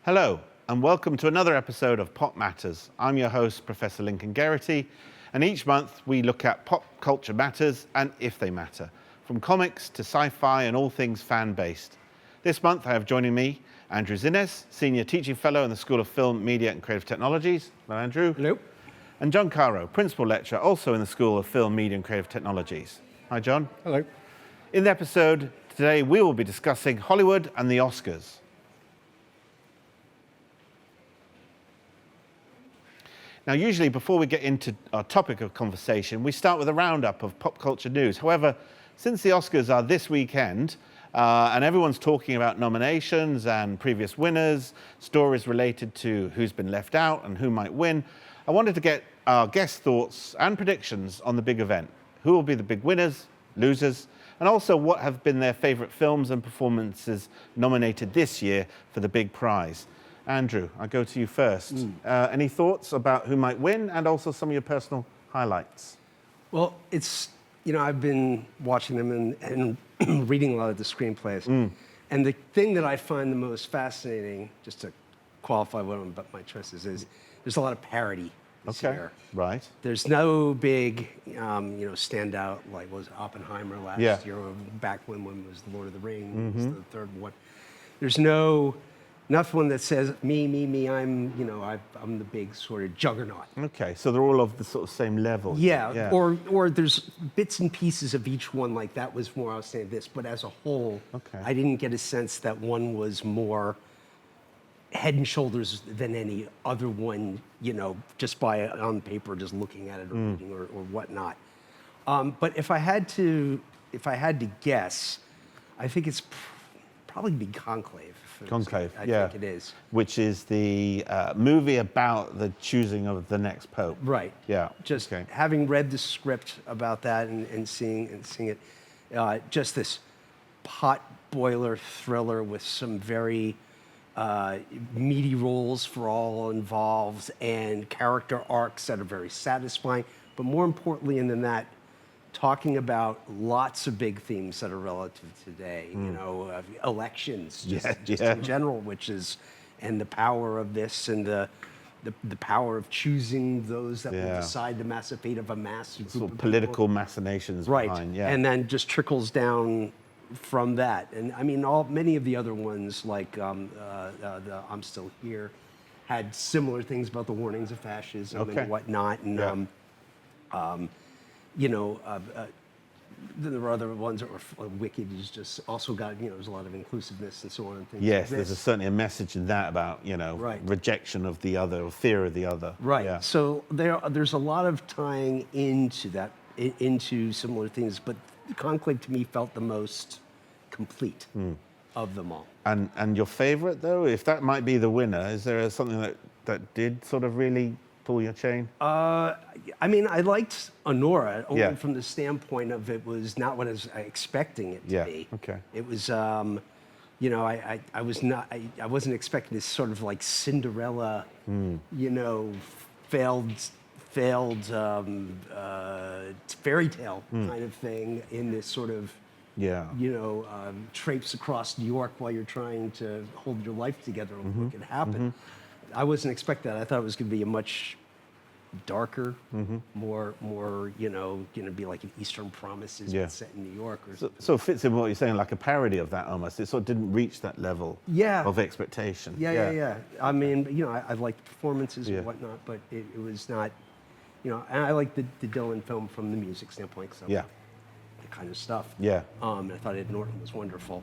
Hello, and welcome to another episode of Pop Matters. I'm your host, Professor Lincoln Geraghty, and each month we look at pop culture matters and if they matter, from comics to sci-fi and all things fan-based. This month I have joining me Andrew Zinnes, Senior Teaching Fellow in the School of Film, Media and Creative Technologies. Hello, Andrew. Hello. And John Caro, Principal Lecturer, also in the School of Film, Media and Creative Technologies. Hi, John. Hello. In the episode today, we will be discussing Hollywood and the Oscars. Now, usually before we get into our topic of conversation, we start with a roundup of pop culture news. However, since the Oscars are this weekend, and everyone's talking about nominations and previous winners, stories related to who's been left out and who might win, I wanted to get our guest thoughts and predictions on the big event. Who will be the big winners, losers, and also what have been their favorite films and performances nominated this year for the big prize. Andrew, I'll go to you first. Any thoughts about who might win and also some of your personal highlights? Well, I've been watching them and reading a lot of the screenplays. And the thing that I find the most fascinating, just to qualify what my choices is there's a lot of parody this year. Right. There's no big, standout like was Oppenheimer last year, or back when one was The Lord of the Rings, was the third one. There's nothing that says me. I'm the big sort of juggernaut. Okay, so they're all of the sort of same level. Yeah. Or there's bits and pieces of each one, like that was more outstanding this, but as a whole, I didn't get a sense that one was more head and shoulders than any other one, just on paper, just looking at it or reading or whatnot. But if I had to guess, I think it's probably be Conclave. Conclave, I think it is. Which is the movie about the choosing of the next pope. Right. Yeah. Just having read the script about that and seeing it, just this pot boiler thriller with some very meaty roles for all involved and character arcs that are very satisfying. But more importantly than that, talking about lots of big themes that are relative today, elections, just in general, and the power of this and the power of choosing those that will decide the massive fate of a mass group of political machinations behind, and then just trickles down from that. And I mean, many of the other ones, like the I'm Still Here, had similar things about the warnings of fascism and whatnot, and there were other ones that were Wicked is just also got, there's a lot of inclusiveness and so on and things. Yes, like there's certainly a message in that about, rejection of the other or fear of the other. Right. Yeah. So there's a lot of tying into that, into similar things, but Conclave to me felt the most complete of them all. And your favorite, though, if that might be the winner, is there something that did sort of really pull your chain? I mean, I liked Honora only from the standpoint of it was not what I was expecting it to be. Okay. It was, I wasn't expecting this sort of like Cinderella, failed fairy tale kind of thing in this sort of, traipse across New York while you're trying to hold your life together and what could happen. I wasn't expecting that. I thought it was going to be a much darker, more, going to be like an Eastern Promises but set in New York. So it fits in what you're saying, like a parody of that almost. It sort of didn't reach that level of expectation. Yeah. I mean, I liked the performances and whatnot, but it was not, and I liked the Dylan film from the music standpoint. So the kind of stuff. I thought Ed Norton was wonderful.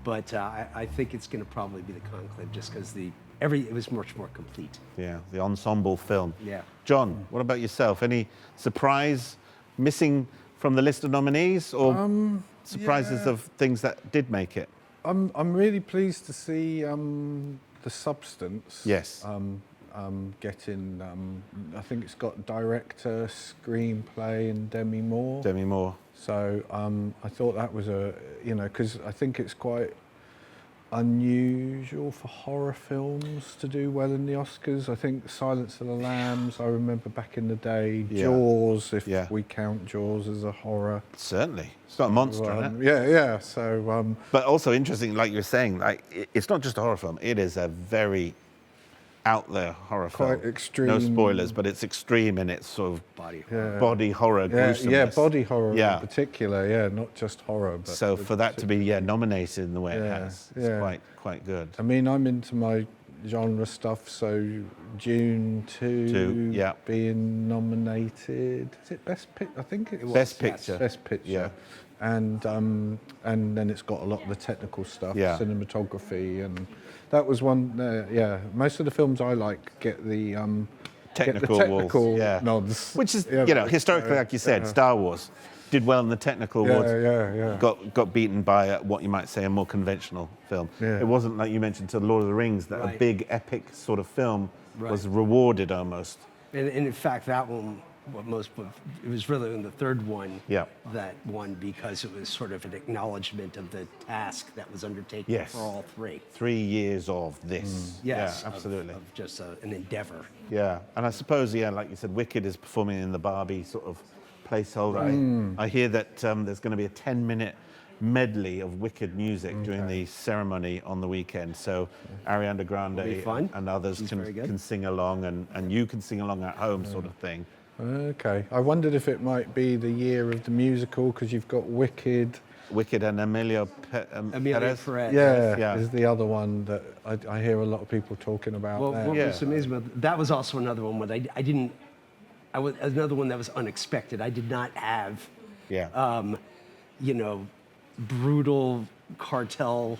But I think it's going to probably be the Conclave just because it was much more complete. Yeah, the ensemble film. Yeah. John, what about yourself? Any surprise missing from the list of nominees, or surprises of things that did make it? I'm really pleased to see The Substance. Yes. Getting, I think it's got director, screenplay, and Demi Moore. Demi Moore. So I thought that was because I think it's quite unusual for horror films to do well in the Oscars. I think Silence of the Lambs, I remember back in the day, Yeah. Jaws, if Yeah. we count Jaws as a horror. Certainly. It's not a monster, isn't it? Yeah. So, But also interesting, like you were saying, like it's not just a horror film. It is a very out there horror Quite film. extreme. No spoilers, but it's extreme in its sort of body horror yeah, gruesomeness. body horror Yeah. in particular, yeah, not just horror. But So for that to be nominated in the way it Yeah, has, it's yeah. quite good. I mean, I'm into my genre stuff, so June 2 yeah. being nominated. Is it Best Picture? I think it was. Best yes. Picture. Best Picture. Yeah. And then it's got a lot of the technical stuff, Yeah. cinematography, and that was one. Yeah, most of the films I like get the Technical technical awards, yeah. nods. Which is, Yeah, historically, like you said, Star Wars did well in the technical awards. Yeah. Got beaten by what you might say a more conventional film. Yeah. It wasn't like you mentioned to Lord of the Rings that a Right. big epic sort of film was Right. rewarded almost. And in fact, that one, it was really in the third one Yeah. that won because it was sort of an acknowledgement of the task that was undertaken Yes. for all three. 3 years of this. Yes, Yeah, absolutely. Of just an endeavor. Yeah, and I suppose, like you said, Wicked is performing in the Barbie sort of placeholder. I hear that there's going to be a 10-minute medley of Wicked music during the ceremony on the weekend. So Ariana Grande be fun. and others She's very good. can sing along, and you can sing along at home, sort of thing. Okay. I wondered if it might be the year of the musical because you've got Wicked. Wicked and Emilia Perez. Perez. Yeah, Yeah. is the other one that I hear a lot of people talking about. Well, there. what Yeah. was amazing about that was also another one, but I was another one that was unexpected. I did not have, Yeah. brutal cartel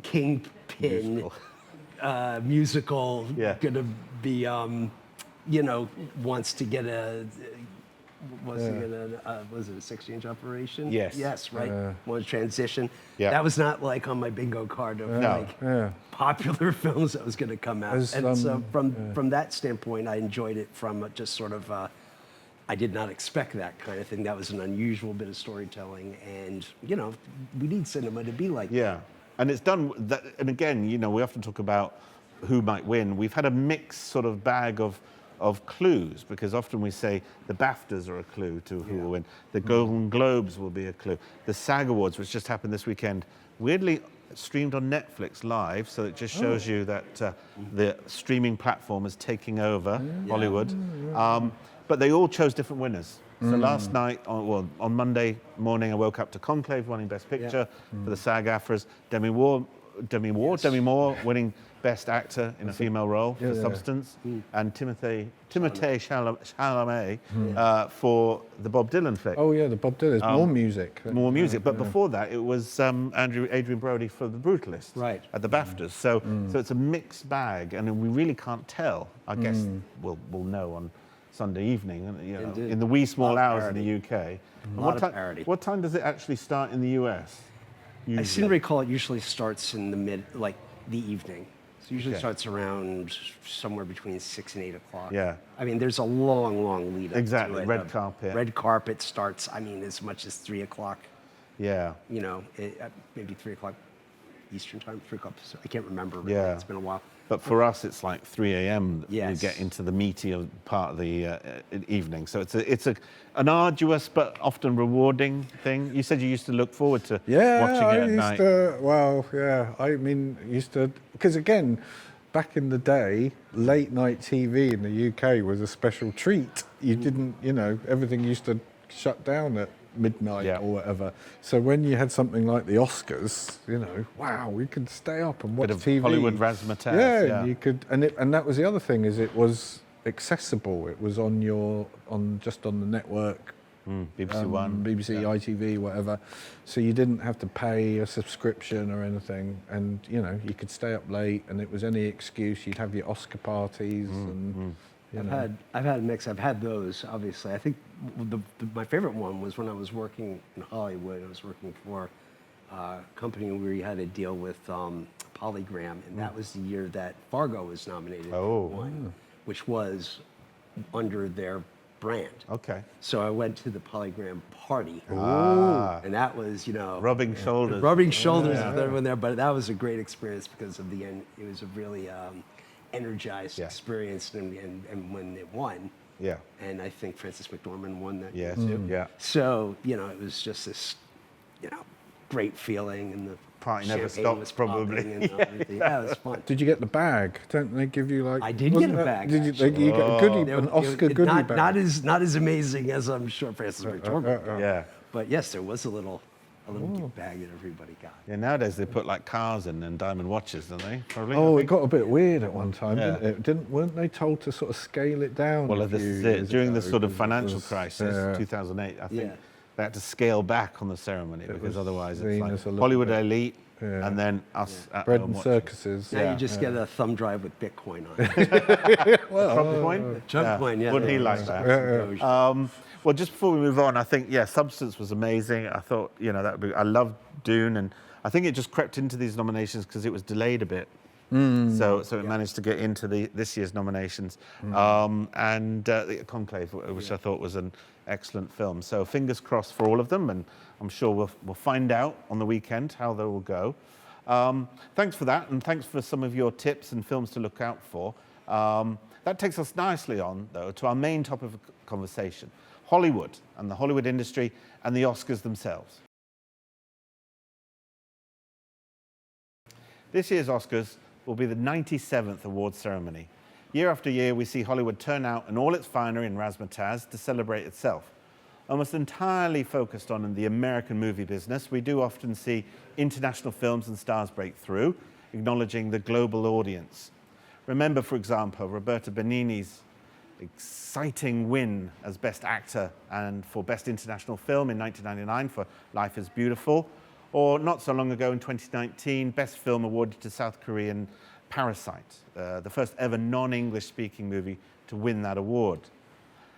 kingpin musical Yeah. gonna be, wants to get was it a 6-inch operation? Yes. Yes, right. Want to transition. Yeah. That was not like on my bingo card of No. Yeah. popular films that was going to come out. As, And so from that standpoint, I enjoyed it from just sort of, I did not expect that kind of thing. That was an unusual bit of storytelling. And, we need cinema to be like that. Yeah, and it's done that. And again, we often talk about who might win. We've had a mixed sort of bag of clues because often we say the BAFTAs are a clue to who will win. The Golden Globes will be a clue. The SAG Awards, which just happened this weekend, weirdly streamed on Netflix live, so it just shows you that the streaming platform is taking over Hollywood. But they all chose different winners. So last night, on Monday morning, I woke up to Conclave winning Best Picture for the SAG-AFTRAs. Demi Moore winning Best Actor in a female role for Substance, and Timothée Chalamet for the Bob Dylan flick. Oh yeah, the Bob Dylan. More music. More music, but before that, it was Adrian Brody for The Brutalist Right. at the BAFTAs. So it's a mixed bag, and we really can't tell. I guess we'll know on Sunday evening, Indeed. in the wee small Lot of hours in the UK. And Lot of parody. What time does it actually start in the US? I seem to recall it usually starts in the evening. So it usually Okay. starts around somewhere between 6 and 8 o'clock. Yeah. I mean, there's a long lead up Exactly, to it. red carpet. Red carpet starts, as much as 3 o'clock, Yeah. maybe 3 o'clock Eastern time, 3 o'clock. I can't remember. Really. Yeah. It's been a while. But for us, it's like 3 a.m. that Yes. we get into the meaty part of the evening. So it's an arduous but often rewarding thing. You said you used to look forward to watching it at night. I mean, used to, because again, back in the day, late night TV in the UK was a special treat. You didn't, everything used to shut down at midnight Yeah. or whatever. So when you had something like the Oscars, wow, we could stay up and watch Bit of TV. Hollywood razzmatazz. Yeah, you could, and that was the other thing, is it was accessible. It was just on the network. BBC One. BBC, ITV, whatever. So you didn't have to pay a subscription or anything, and you could stay up late, and it was any excuse. You'd have your Oscar parties, and I've had a mix. I've had those, obviously. I think my favorite one was when I was working in Hollywood. I was working for a company where we had to deal with Polygram, and that was the year that Fargo was nominated Oh. for one, which was under their brand. Okay. So I went to the Polygram party. Ah. And that was, Rubbing shoulders. rubbing shoulders with everyone there. But that was a great experience because of the end. It was a really energized experience, and when it won. Yeah. And I think Frances McDormand won that Yes. year too. Yeah. So, it was just this, great feeling, and the Party never champagne stops, was probably. popping and everything. Yeah, it was fun. Did you get the bag? Don't they give you like? I did wasn't get a that- bag, Did you? actually. You got a goodie, an Oscar goodie not, bag. Not as amazing as I'm sure Frances McDormand got. Yeah. But yes, there was a little gift bag that everybody got. Yeah, nowadays they put like cars in and diamond watches, don't they? Probably. Oh, I it think. got a bit weird at one time, Yeah. didn't it? Weren't they told to sort of scale it down? Well, a this few is it. years During the ago? sort of Because it financial was, crisis, 2008, I think Yeah. they had to scale back on the ceremony because was otherwise seen it's as a like little Hollywood bit- elite Yeah. and then us at bread home and watching. circuses. Now Yeah. you just get a thumb drive with Bitcoin on it. Trump coin? Trump coin, yeah. Wouldn't he there like was that? some Doge. Well, just before we move on, I think, Substance was amazing. I thought, that would be, I loved Dune, and I think it just crept into these nominations because it was delayed a bit. So it managed to get into this year's nominations. And the Conclave, which I thought was an excellent film. So fingers crossed for all of them, and I'm sure we'll find out on the weekend how they will go. Thanks for that, and thanks for some of your tips and films to look out for. That takes us nicely on, though, to our main topic of conversation, Hollywood and the Hollywood industry and the Oscars themselves. This year's Oscars will be the 97th awards ceremony. Year after year, we see Hollywood turn out in all its finery and razzmatazz to celebrate itself. Almost entirely focused on the American movie business, we do often see international films and stars break through, acknowledging the global audience. Remember, for example, Roberto Benigni's exciting win as Best Actor and for Best International Film in 1999 for Life is Beautiful, or not so long ago in 2019, Best Film awarded to South Korean Parasite, the first ever non-English speaking movie to win that award.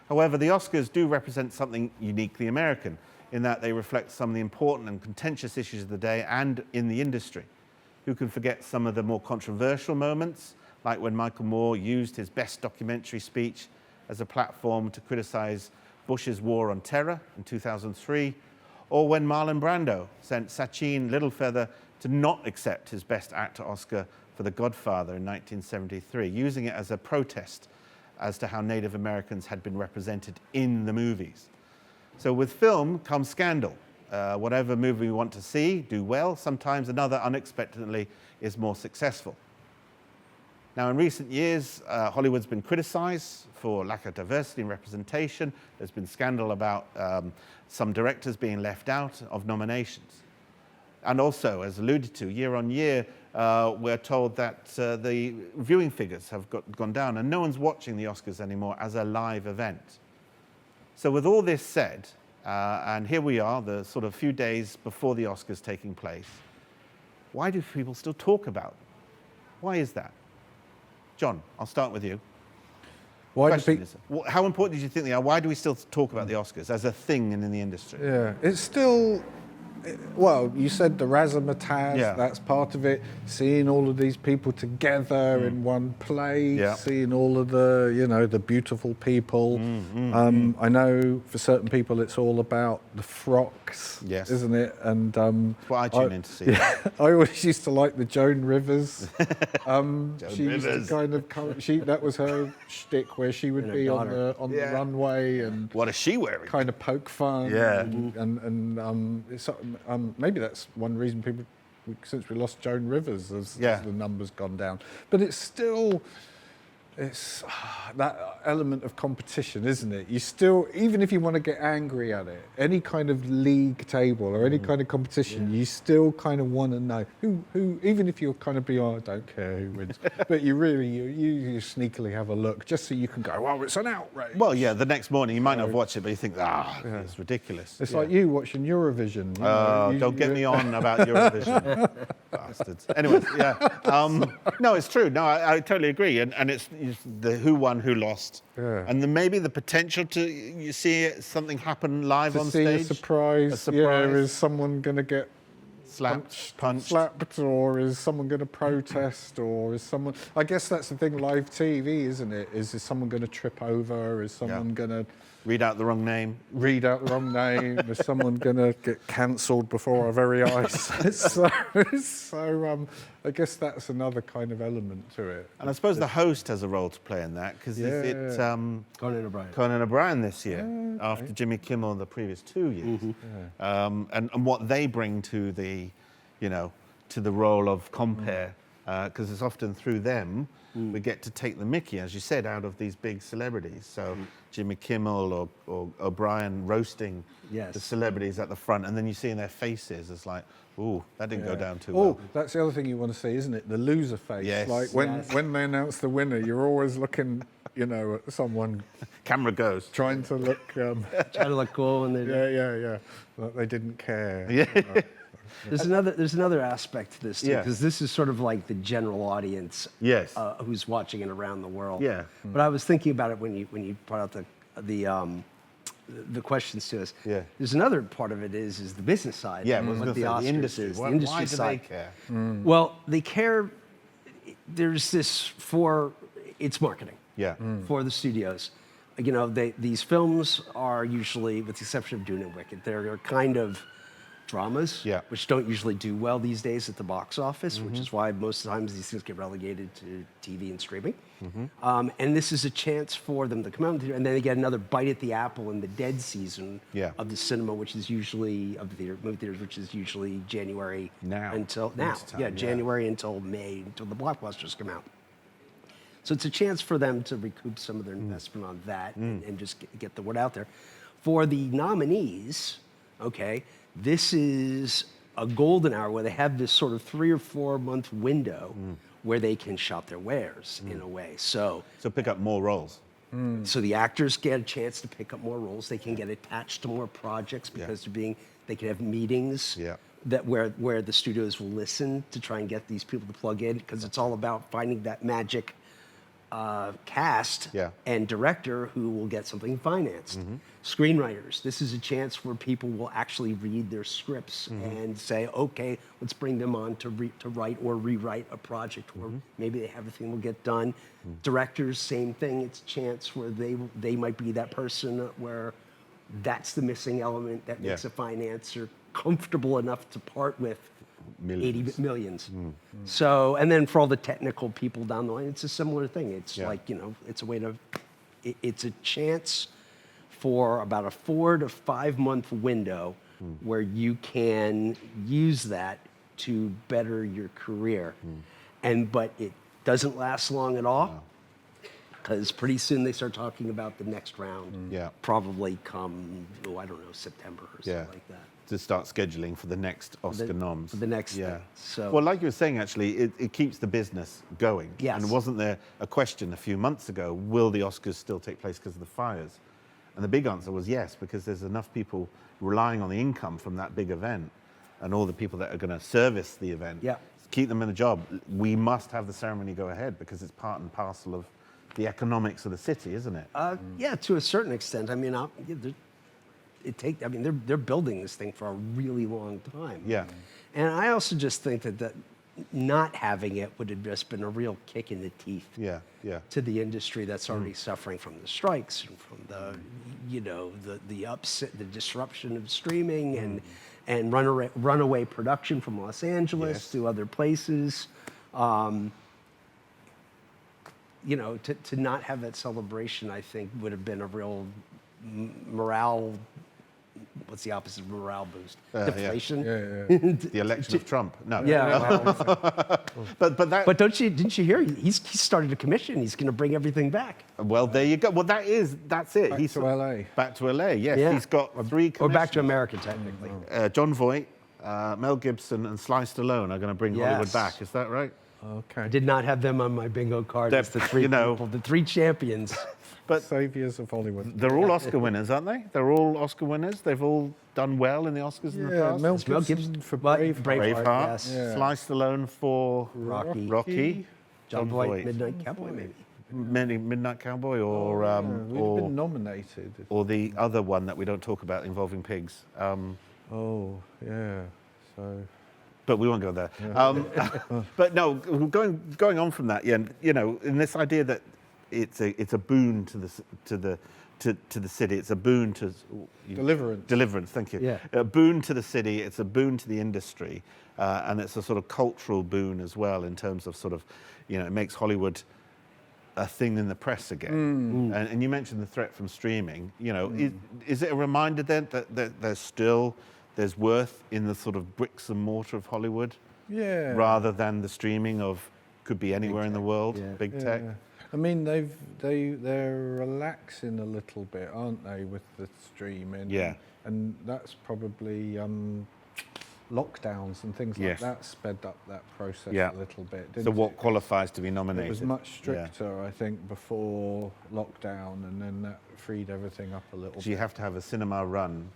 However, the Oscars do represent something uniquely American in that they reflect some of the important and contentious issues of the day and in the industry. Who can forget some of the more controversial moments, like when Michael Moore used his Best Documentary speech as a platform to criticize Bush's war on terror in 2003, or when Marlon Brando sent Sachin Littlefeather to not accept his Best Actor Oscar for The Godfather in 1973, using it as a protest as to how Native Americans had been represented in the movies. So with film comes scandal. Whatever movie we want to see, do well, sometimes another unexpectedly is more successful. Now, in recent years, Hollywood's been criticized for lack of diversity and representation. There's been scandal about some directors being left out of nominations. And also, as alluded to, year on year, we're told that the viewing figures have gone down, and no one's watching the Oscars anymore as a live event. So with all this said, and here we are, the sort of few days before the Oscars taking place, why do people still talk about them? Why is that? John, I'll start with you. Why do Question people? is, how important do you think they are? Why do we still talk about the Oscars as a thing in the industry? Yeah, it's still. Well, you said the razzmatazz, Yeah. that's part of it. Seeing all of these people together in one place, Yeah. seeing all of the, the beautiful people. I know for certain people it's all about the frocks, Yes. isn't it? And That's what I tune in to see. Yeah, I always used to like the Joan Rivers. She used Rivers. to kind of that was her shtick, where she would And her be on daughter. the runway and What is she wearing? kind of poke fun. Yeah. And it's, maybe that's one reason people, since we lost Joan Rivers, as the numbers gone down. But it's still, it's that element of competition, isn't it? You still, even if you want to get angry at it, any kind of league table or any kind of competition, you still kind of want to know who, even if you're kind of I don't care who wins, but you really, you sneakily have a look just so you can go, oh, it's an outrage. Well, yeah, the next morning you might not have watched it, but you think, it's ridiculous. It's like you watching Eurovision. Don't get me on about Eurovision. Bastards. Anyway, no, it's true. No, I totally agree. And it's the who won, who lost. Yeah. And then maybe the potential to see something happen live to on see stage. a surprise. A surprise. Yeah, is someone going to get punched. slapped, or is someone going to protest, or is someone? I guess that's the thing. Live TV, isn't it? Is someone going to trip over? Is someone going to read out the wrong name? Is someone going to get cancelled before our very eyes? so I guess that's another kind of element to it. And I suppose the host has a role to play in that, because it's Conan O'Brien this year, after Jimmy Kimmel the previous 2 years, and what they bring to the, to the role of compere, because it's often through them we get to take the mickey, as you said, out of these big celebrities. So Jimmy Kimmel or O'Brien roasting the celebrities at the front, and then you see in their faces, it's like, ooh, that didn't go down too well. That's the other thing you want to see, isn't it? The loser face. Yes. Like when they announce the winner, you're always looking, at someone. Camera goes. Trying to look. Trying to look cool, and yeah. Like they didn't care. Yeah. There's another aspect to this too, because this is sort of like the general audience. Yes. Who's watching it around the world. Yeah. But I was thinking about it when you brought out the questions to us. Yeah. There's another part of it is the business side. Yeah, what the Oscars industry. is. Why, The industry why do side. they care? Well, they care. There's this it's marketing. Yeah. For the studios. These films are usually, with the exception of Dune and Wicked, they're kind of dramas, which don't usually do well these days at the box office, which is why most of the times these things get relegated to TV and streaming. And this is a chance for them to come out, and then they get another bite at the apple in the dead season of the cinema, which is usually of the movie theaters, which is usually January until January until May, until the blockbusters come out. So it's a chance for them to recoup some of their investment on that and just get the word out there. For the nominees, this is a golden hour where they have this sort of 3 or 4 month window where they can shop their wares in a way. So pick up more roles. So the actors get a chance to pick up more roles. They can get attached to more projects because they can have meetings that where the studios will listen to try and get these people to plug in, because it's all about finding that magic cast and director who will get something financed. Screenwriters, this is a chance where people will actually read their scripts and say, okay, let's bring them on to write or rewrite a project where maybe everything will get done. Directors, same thing. It's a chance where they might be that person where that's the missing element that makes a financer comfortable enough to part with millions. So, and then for all the technical people down the line, it's a similar thing. It's like, it's a way to, it's a chance for about a 4 to 5 month window where you can use that to better your career. But it doesn't last long at all, because pretty soon they start talking about the next round. Probably come, September or something like that. To start scheduling for the next Oscar noms. For the next thing. So, well, like you were saying, actually, it keeps the business going. Yes. And wasn't there a question a few months ago, will the Oscars still take place because of the fires? And the big answer was yes, because there's enough people relying on the income from that big event and all the people that are going to service the event. Keep them in a job. We must have the ceremony go ahead because it's part and parcel of the economics of the city, isn't it? Yeah, to a certain extent. I mean, they're building this thing for a really long time. And I also just think that not having it would have just been a real kick in the teeth to the industry that's already suffering from the strikes and from the upset, the disruption of streaming and runaway production from Los Angeles to other places. To not have that celebration, I think, would have been a real morale. What's the opposite of morale boost? Deflation. The election of Trump. No. But didn't you hear? He started a commission. He's going to bring everything back. Well, there you go. Well, that's it. Back to LA. Back to LA. Yes, he's got 3 commissions. Or back to America, technically. John Voight, Mel Gibson, and Sly Stallone are going to bring Hollywood back. Is that right? Okay. I did not have them on my bingo card. It's the 3 people, the 3 champions. But saviors of Hollywood. They're all Oscar winners, aren't they? They're all Oscar winners. They've all done well in the Oscars in the past. Mel Gibson for Braveheart. Yes. Sly Stallone for Rocky. John Voight, Midnight Cowboy, maybe. Midnight Cowboy, or we've been nominated. Or the other one that we don't talk about involving pigs. So but we won't go there. But no, going on from that, yeah, you know, in this idea that it's a boon to the city, it's a boon to deliverance. Thank you. Yeah. A boon to the city, it's a boon to the industry, and it's a sort of cultural boon as well in terms of sort of, you know, it makes Hollywood a thing in the press again. And you mentioned the threat from streaming. You know, is it a reminder then that there's worth in the sort of bricks and mortar of Hollywood, rather than the streaming of could be anywhere in the world, big tech? I mean, they're relaxing a little bit, aren't they, with the streaming? Yeah. And that's probably lockdowns and things like that sped up that process a little bit, didn't So what it? qualifies to be nominated? It was much stricter, I think, before lockdown, and then that freed everything up a little bit. So you have to have a cinema run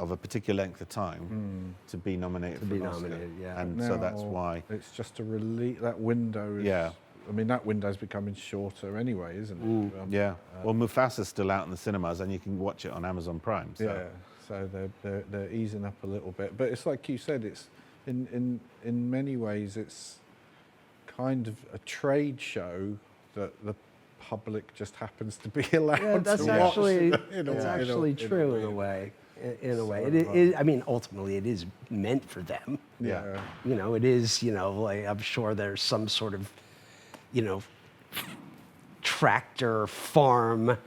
of a particular length of time to be nominated for an Oscar. And so that's why it's just a relief. That window is, I mean, that window's becoming shorter anyway, isn't it? Well, Mufasa's still out in the cinemas, and you can watch it on Amazon Prime. So. Yeah, so they're easing up a little bit. But it's like you said, it's in many ways it's kind of a trade show that the public just happens to be allowed that's to actually, watch. That's actually true in a way. In a way, it is. I mean, ultimately, it is meant for them. Yeah. You know, it is. You know, like I'm sure there's some sort of, you know, tractor farm,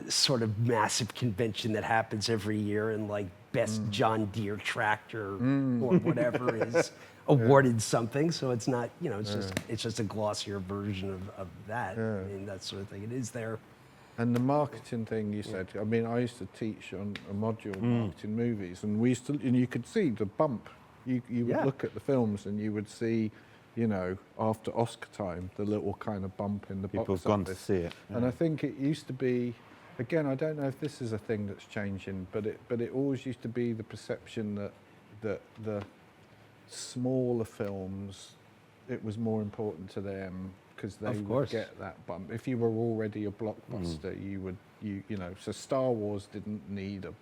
sort of massive convention that happens every year, and like best John Deere tractor or whatever is awarded something. So it's not, you know, it's just a glossier version of that. I mean, that sort of thing. It is there. And the marketing thing you said, I mean, I used to teach on a module marketing movies, and we used to, and you could see the bump. You would look at the films and you would see, you know, after Oscar time, the little kind of bump in the People box have gone office. to see it. And I think it used to be, again, I don't know if this is a thing that's changing, but it always used to be the perception that the smaller films, it was more important to them because they would get that bump. If you were already a blockbuster, you know. So Star Wars didn't need a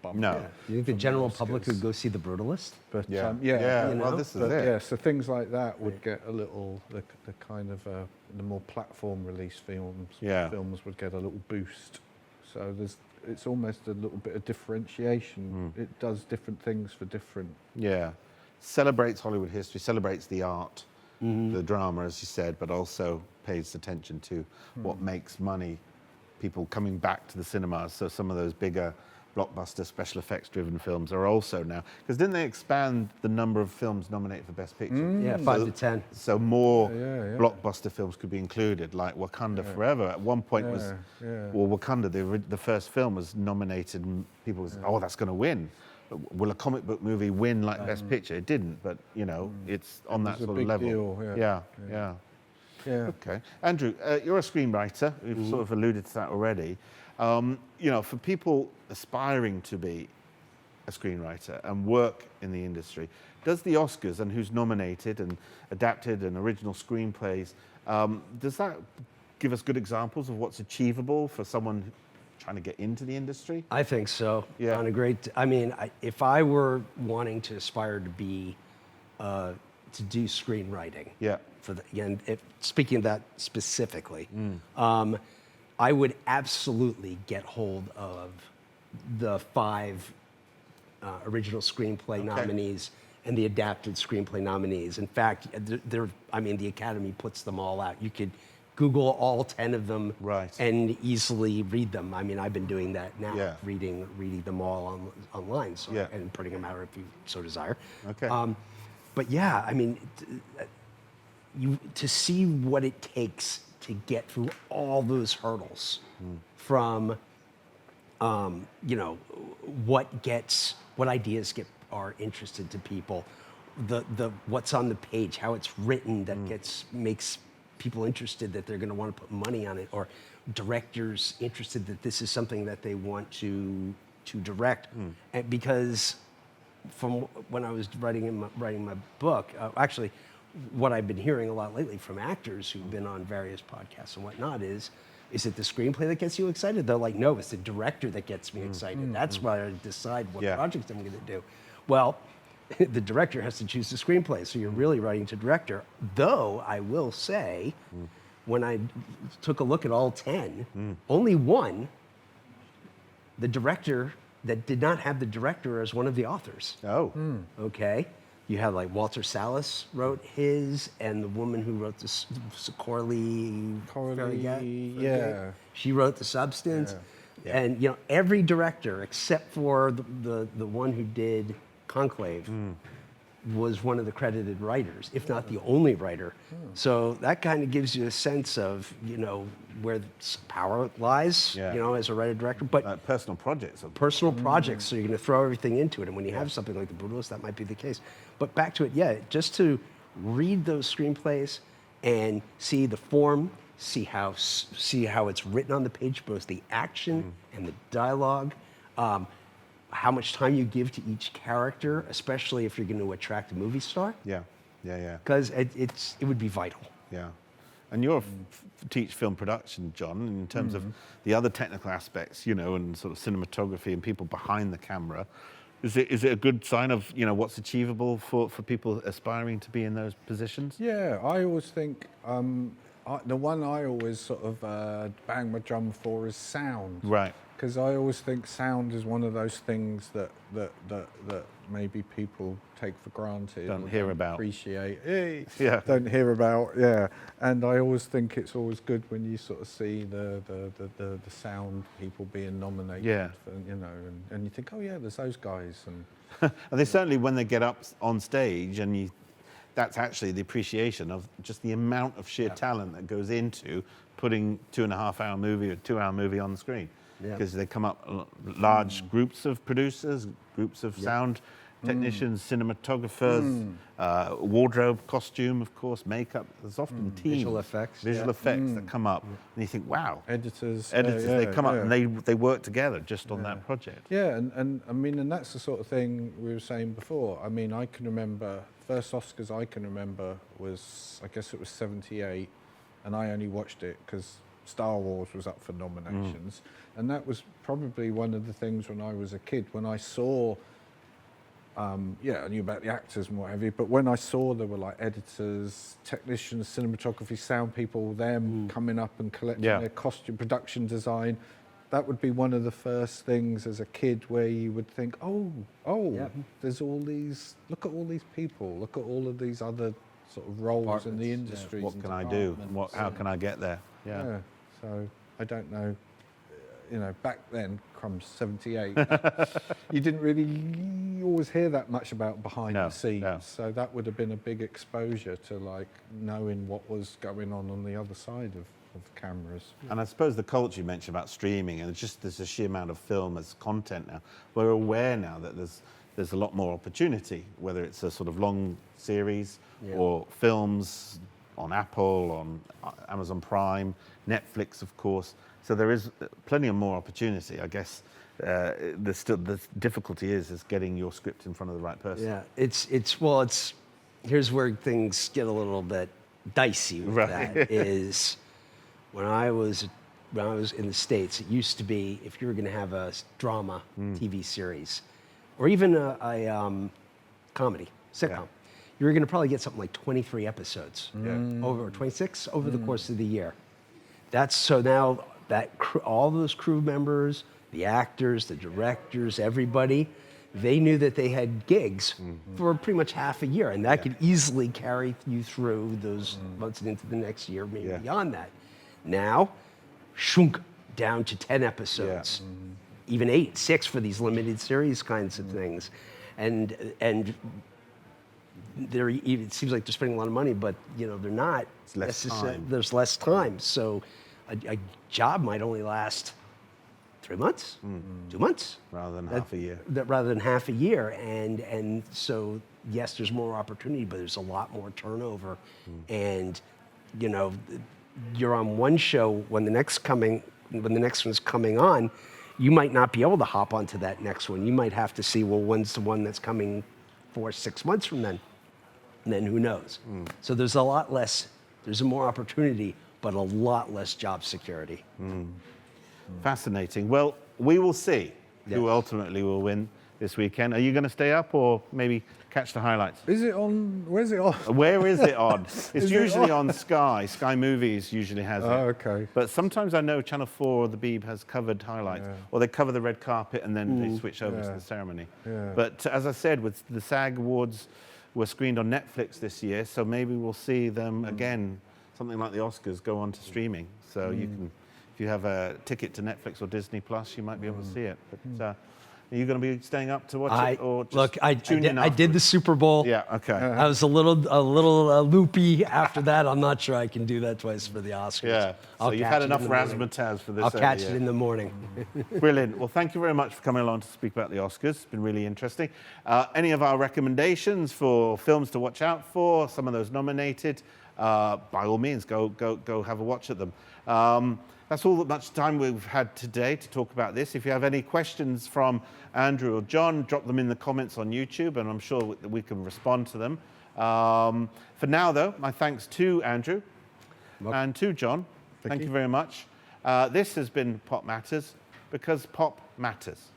bump. No. You think the general public could go see The Brutalist? But Yeah. you Well, know, this is but it. yeah, so things like that would get a little the kind of the more platform release films would get a little boost. So it's almost a little bit of differentiation. It does different things for different. Yeah. Celebrates Hollywood history, celebrates the art, the drama, as you said, but also pays attention to what makes money, people coming back to the cinemas. So some of those bigger blockbuster special effects driven films are also now, because didn't they expand the number of films nominated for Best Picture? Yeah, 5 to 10. So more blockbuster films could be included, like Wakanda Forever. At one point well, Wakanda, the first film was nominated, and people was, oh, that's going to win. But will a comic book movie win like Best Picture? It didn't, but you know, it's on that sort of level. Deal, Yeah. Okay, Andrew, you're a screenwriter. You've sort of alluded to that already. You know, for people aspiring to be a screenwriter and work in the industry, does the Oscars and who's nominated and adapted and original screenplays, does that give us good examples of what's achievable for someone trying to get into the industry? I think so. Yeah. If I were wanting to aspire to be, to do screenwriting. Yeah. Speaking of that specifically, I would absolutely get hold of the 5 original screenplay nominees and the adapted screenplay nominees. In fact, the Academy puts them all out. You could Google all 10 of them and easily read them. I mean, I've been doing that now, reading them all online, and printing them out if you so desire. Okay. But yeah, I mean, to see what it takes to get through all those hurdles from, you know, what ideas are interested to people, the what's on the page, how it's written that makes people interested that they're going to want to put money on it, or directors interested that this is something that they want to direct, and because from when I was writing my book, actually, what I've been hearing a lot lately from actors who've been on various podcasts and whatnot is it the screenplay that gets you excited? They're like, no, it's the director that gets me excited. That's why I decide what project I'm going to do. Well, the director has to choose the screenplay. So you're really writing to director. Though I will say, when I took a look at all 10, only one, the director that did not have the director as one of the authors. Oh. Okay. You had like Walter Sallis wrote his, and the woman who wrote this, Corley, yeah. she wrote The Substance. Yeah. And you know, every director except for the one who did Conclave was one of the credited writers, if not the only writer. So that kind of gives you a sense of, you know, where the power lies, Yeah. you know, as a writer-director. But Personal projects. personal projects, so you're going to throw everything into it. And when you have something like The Brutalist, that might be the case. But back to it, yeah, just to read those screenplays and see the form, see how it's written on the page, both the action and the dialogue, how much time you give to each character, especially if you're going to attract a movie star, Yeah. because it would be vital. Yeah. And you're teach film production, John, in terms of the other technical aspects, you know, and sort of cinematography and people behind the camera. Is it a good sign of, you know, what's achievable for people aspiring to be in those positions? Yeah, I always think the one I always sort of bang my drum for is sound. Right. Because I always think sound is one of those things that maybe people take for granted. Don't or hear about. Appreciate. Yeah. Don't hear about. Yeah. And I always think it's always good when you sort of see the sound people being nominated. Yeah. For, you know, and you think, oh yeah, there's those guys. And And they certainly, when they get up on stage, and that's actually the appreciation of just the amount of sheer talent that goes into putting 2.5-hour movie or 2-hour movie on the screen. Because they come up large groups of producers, groups of sound technicians, cinematographers, wardrobe, costume, of course, makeup. There's often teams. Visual effects. Visual effects that come up, and you think, wow. editors. They come up and they work together just on that project. Yeah, and I mean, and that's the sort of thing we were saying before. I mean, I can remember, first Oscars I can remember was, I guess it was 78, and I only watched it because Star Wars was up for nominations. And that was probably one of the things when I was a kid, when I saw, I knew about the actors and what have you, but when I saw there were like editors, technicians, cinematography, sound people, them coming up and collecting their costume, production design, that would be one of the first things as a kid where you would think, there's all these, look at all these people, look at all of these other sort of roles in the industry. What can I do? How can I get there? Yeah. So I don't know. You know, back then, crumbs, 78, you didn't really always hear that much about behind the scenes. No. So that would have been a big exposure to like knowing what was going on the other side of cameras. And I suppose the culture you mentioned about streaming, and just there's a sheer amount of film as content now. We're aware now that there's a lot more opportunity, whether it's a sort of long series or films on Apple, on Amazon Prime, Netflix, of course. So there is plenty of more opportunity. I guess the difficulty is getting your script in front of the right person. Yeah, it's here's where things get a little bit dicey with that is when I was in the States, it used to be if you were going to have a drama TV series or even a comedy sitcom, you were going to probably get something like 23 episodes over 26 over the course of the year. So now that all those crew members, the actors, the directors, everybody, they knew that they had gigs for pretty much half a year, and that could easily carry you through those months and into the next year, maybe beyond that. Now, shunk, down to 10 episodes, even 8, 6 for these limited series kinds of things, and it seems like they're spending a lot of money, but you know they're not. It's less time. There's less time, so a job might only last 3 months, 2 months, Rather than half a year. rather than half a year, and so yes, there's more opportunity, but there's a lot more turnover, and you know, you're on one show when the next one's coming on, you might not be able to hop onto that next one. You might have to see, well, when's the one that's coming 4 or 6 months from then, and then who knows? So there's a more opportunity, but a lot less job security. Fascinating. Well, we will see who ultimately will win this weekend. Are you going to stay up or maybe catch the highlights? Is it on? Where's it on? Where is it on? It's Is it usually on? on Sky. Sky Movies usually has it. Oh, okay. But sometimes I know Channel 4 or the Beeb has covered highlights, or they cover the red carpet and then they switch over to the ceremony. Yeah. But as I said, with the SAG Awards were screened on Netflix this year, so maybe we'll see them again, something like the Oscars, go on to streaming. So you can, if you have a ticket to Netflix or Disney Plus, you might be able to see it. But are you going to be staying up to watch it, or just I did the Super Bowl. Yeah, okay. I was a little loopy after that. I'm not sure I can do that twice for the Oscars. Yeah, so you've had enough razzmatazz for this. I'll catch it in the morning. Brilliant. Well, thank you very much for coming along to speak about the Oscars. It's been really interesting. Any of our recommendations for films to watch out for, some of those nominated, by all means, go have a watch at them. That's all that much time we've had today to talk about this. If you have any questions from Andrew or John, drop them in the comments on YouTube, and I'm sure that we can respond to them. For now, though, my thanks to Andrew and to John. Thank you very much. This has been Pop Matters, because pop matters.